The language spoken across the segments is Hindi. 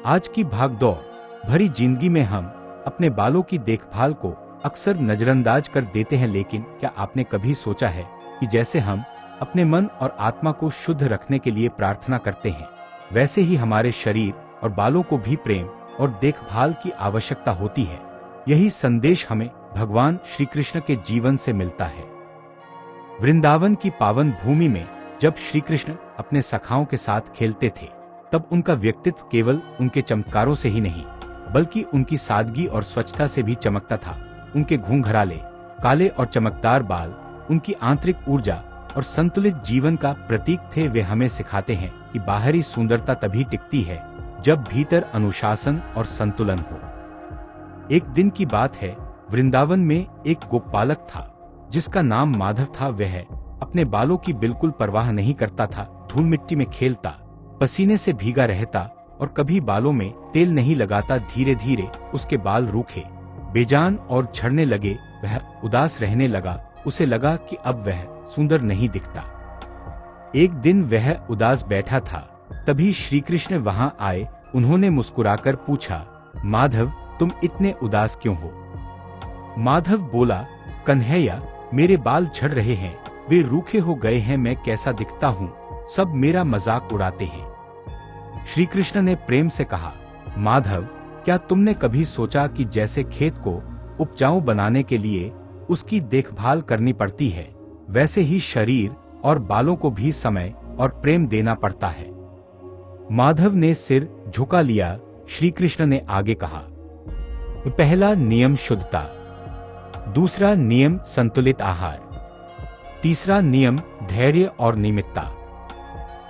आज की भागदौड़ भरी जिंदगी में हम अपने बालों की देखभाल को अक्सर नजरअंदाज कर देते हैं, लेकिन क्या आपने कभी सोचा है कि जैसे हम अपने मन और आत्मा को शुद्ध रखने के लिए प्रार्थना करते हैं, वैसे ही हमारे शरीर और बालों को भी प्रेम और देखभाल की आवश्यकता होती है। यही संदेश हमें भगवान श्री कृष्ण के जीवन से मिलता है। वृंदावन की पावन भूमि में जब श्री कृष्ण अपने सखाओं के साथ खेलते थे, तब उनका व्यक्तित्व केवल उनके चमत्कारों से ही नहीं, बल्कि उनकी सादगी और स्वच्छता से भी चमकता था। उनके घूंघराले काले और चमकदार बाल उनकी आंतरिक ऊर्जा और संतुलित जीवन का प्रतीक थे। वे हमें सिखाते हैं कि बाहरी सुंदरता तभी टिकती है जब भीतर अनुशासन और संतुलन हो। एक दिन की बात है, वृंदावन में एक गोपालक था जिसका नाम माधव था। वह अपने बालों की बिल्कुल परवाह नहीं करता था, धूल मिट्टी में खेलता, पसीने से भीगा रहता और कभी बालों में तेल नहीं लगाता। धीरे धीरे उसके बाल रूखे, बेजान और झड़ने लगे। वह उदास रहने लगा। उसे लगा कि अब वह सुंदर नहीं दिखता। एक दिन वह उदास बैठा था, तभी श्री कृष्ण वहां आए। उन्होंने मुस्कुराकर पूछा, माधव, तुम इतने उदास क्यों हो? माधव बोला, कन्हैया, मेरे बाल झड़ रहे हैं, वे रूखे हो गए हैं, मैं कैसा दिखता हूँ, सब मेरा मजाक उड़ाते हैं। श्री कृष्ण ने प्रेम से कहा, माधव, क्या तुमने कभी सोचा कि जैसे खेत को उपजाऊ बनाने के लिए उसकी देखभाल करनी पड़ती है, वैसे ही शरीर और बालों को भी समय और प्रेम देना पड़ता है। माधव ने सिर झुका लिया। श्री कृष्ण ने आगे कहा, पहला नियम शुद्धता, दूसरा नियम संतुलित आहार, तीसरा नियम धैर्य और नियमितता।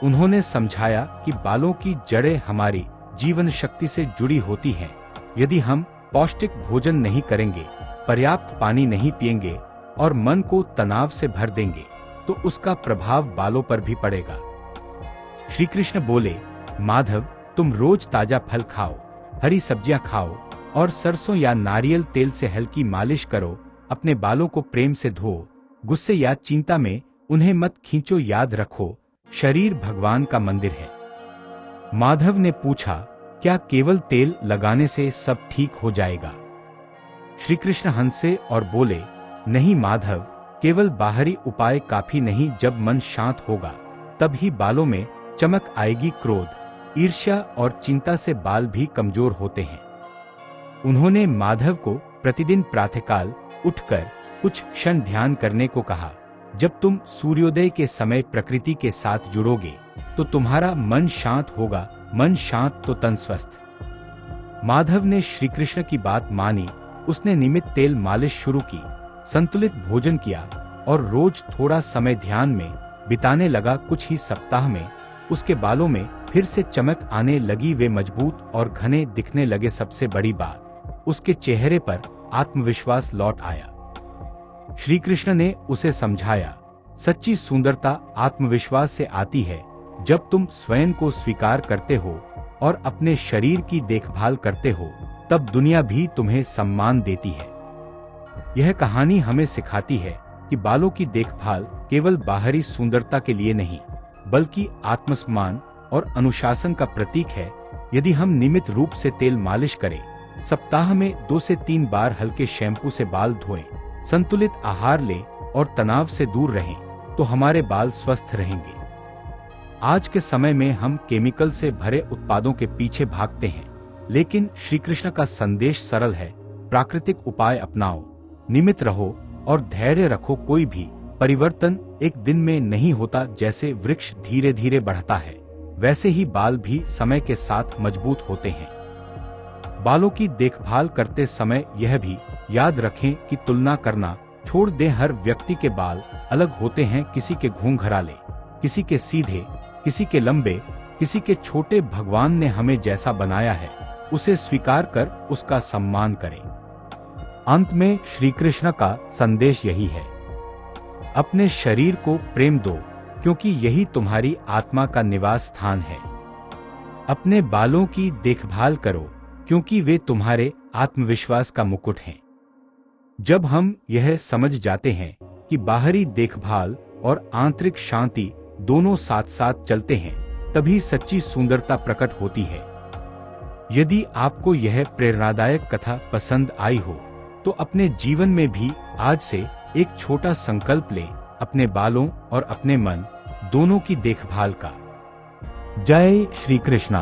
उन्होंने समझाया कि बालों की जड़ें हमारी जीवन शक्ति से जुड़ी होती हैं। यदि हम पौष्टिक भोजन नहीं करेंगे, पर्याप्त पानी नहीं पिएंगे और मन को तनाव से भर देंगे, तो उसका प्रभाव बालों पर भी पड़ेगा। श्री कृष्ण बोले, माधव, तुम रोज ताजा फल खाओ, हरी सब्जियां खाओ और सरसों या नारियल तेल से हल्की मालिश करो। अपने बालों को प्रेम से धो, गुस्से या चिंता में उन्हें मत खींचो। याद रखो, शरीर भगवान का मंदिर है। माधव ने पूछा, क्या केवल तेल लगाने से सब ठीक हो जाएगा? श्री कृष्ण हंसे और बोले, नहीं माधव, केवल बाहरी उपाय काफी नहीं। जब मन शांत होगा, तब ही बालों में चमक आएगी। क्रोध, ईर्ष्या और चिंता से बाल भी कमजोर होते हैं। उन्होंने माधव को प्रतिदिन प्रातःकाल उठकर कुछ क्षण ध्यान करने को कहा। जब तुम सूर्योदय के समय प्रकृति के साथ जुड़ोगे, तो तुम्हारा मन शांत होगा। मन शांत तो तन स्वस्थ। माधव ने श्री कृष्ण की बात मानी। उसने नियमित तेल मालिश शुरू की, संतुलित भोजन किया और रोज थोड़ा समय ध्यान में बिताने लगा। कुछ ही सप्ताह में उसके बालों में फिर से चमक आने लगी। वे मजबूत और घने दिखने लगे। सबसे बड़ी बात, उसके चेहरे पर आत्मविश्वास लौट आया। श्री कृष्ण ने उसे समझाया, सच्ची सुंदरता आत्मविश्वास से आती है। जब तुम स्वयं को स्वीकार करते हो और अपने शरीर की देखभाल करते हो, तब दुनिया भी तुम्हें सम्मान देती है। यह कहानी हमें सिखाती है कि बालों की देखभाल केवल बाहरी सुंदरता के लिए नहीं, बल्कि आत्मसम्मान और अनुशासन का प्रतीक है। यदि हम नियमित रूप से तेल मालिश करें, सप्ताह में 2 से 3 बार हल्के शैम्पू से बाल धोएं, संतुलित आहार लें और तनाव से दूर रहें, तो हमारे बाल स्वस्थ रहेंगे। आज के समय में हम केमिकल से भरे उत्पादों के पीछे भागते हैं, लेकिन श्री कृष्ण का संदेश सरल है, प्राकृतिक उपाय अपनाओ, नियमित रहो और धैर्य रखो। कोई भी परिवर्तन एक दिन में नहीं होता। जैसे वृक्ष धीरे धीरे बढ़ता है, वैसे ही बाल भी समय के साथ मजबूत होते हैं। बालों की देखभाल करते समय यह भी याद रखें कि तुलना करना छोड़ दें। हर व्यक्ति के बाल अलग होते हैं, किसी के घूंघराले, किसी के सीधे, किसी के लंबे, किसी के छोटे। भगवान ने हमें जैसा बनाया है, उसे स्वीकार कर उसका सम्मान करें। अंत में श्री कृष्ण का संदेश यही है, अपने शरीर को प्रेम दो, क्योंकि यही तुम्हारी आत्मा का निवास स्थान है। अपने बालों की देखभाल करो, क्योंकि वे तुम्हारे आत्मविश्वास का मुकुट हैं। जब हम यह समझ जाते हैं कि बाहरी देखभाल और आंतरिक शांति दोनों साथ साथ चलते हैं, तभी सच्ची सुंदरता प्रकट होती है। यदि आपको यह प्रेरणादायक कथा पसंद आई हो तो अपने जीवन में भी आज से एक छोटा संकल्प लें, अपने बालों और अपने मन दोनों की देखभाल का। जय श्री कृष्णा।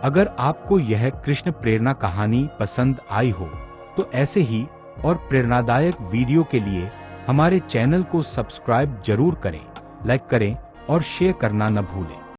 अगर आपको यह कृष्ण प्रेरणा कहानी पसंद आई हो तो ऐसे ही और प्रेरणादायक वीडियो के लिए हमारे चैनल को सब्सक्राइब जरूर करें, लाइक करें और शेयर करना न भूलें।